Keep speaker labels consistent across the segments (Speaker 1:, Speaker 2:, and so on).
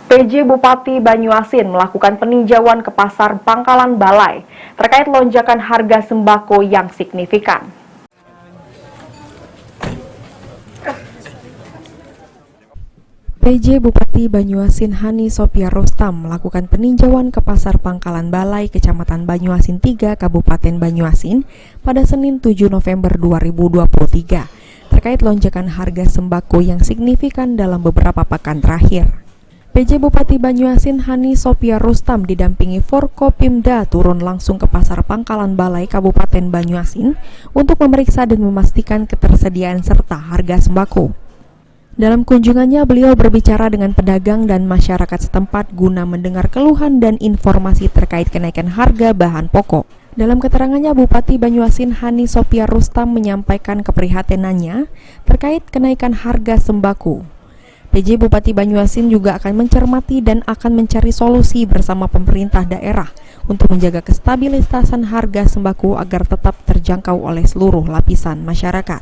Speaker 1: PJ Bupati Banyuasin melakukan peninjauan ke pasar Pangkalan Balai terkait lonjakan harga sembako yang signifikan.
Speaker 2: PJ Bupati Banyuasin Hani Sopia Rustam melakukan peninjauan ke pasar Pangkalan Balai, Kecamatan Banyuasin 3, Kabupaten Banyuasin pada Senin 7 November 2023 terkait lonjakan harga sembako yang signifikan dalam beberapa pekan terakhir. PJ Bupati Banyuasin Hani Sopia Rustam didampingi Forkopimda turun langsung ke pasar Pangkalan Balai Kabupaten Banyuasin untuk memeriksa dan memastikan ketersediaan serta harga sembako. Dalam kunjungannya, beliau berbicara dengan pedagang dan masyarakat setempat guna mendengar keluhan dan informasi terkait kenaikan harga bahan pokok. Dalam keterangannya, Bupati Banyuasin Hani Sopia Rustam menyampaikan keprihatinannya terkait kenaikan harga sembako. PJ Bupati Banyuasin juga akan mencermati dan akan mencari solusi bersama pemerintah daerah untuk menjaga kestabilitasan harga sembako agar tetap terjangkau oleh seluruh lapisan masyarakat.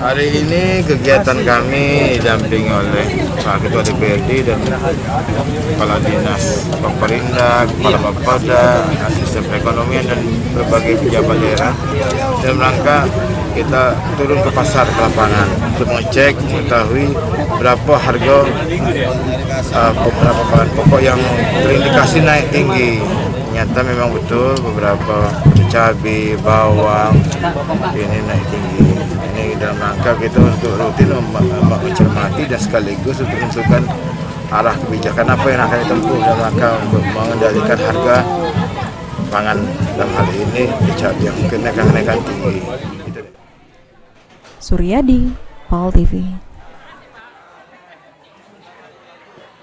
Speaker 3: Hari ini kegiatan kami didampingi oleh Pak Ketua DPRD dan Kepala Dinas Pemerintahan, Kepala Bapeda, Asisten Perekonomian dan berbagai pejabat daerah dalam rangka kita turun ke pasar ke lapangan untuk mengecek, mengetahui berapa harga beberapa bahan pokok yang terindikasi naik tinggi. Ternyata memang betul beberapa cabai, bawang ini naik tinggi. Ini dalam rangka kita untuk rutin mencermati dan sekaligus untuk menentukan arah kebijakan apa yang akan ditempuh dalam rangka untuk mengendalikan harga pangan dalam hal ini cabai yang kenaikan tinggi.
Speaker 2: Suryadi, PAL TV.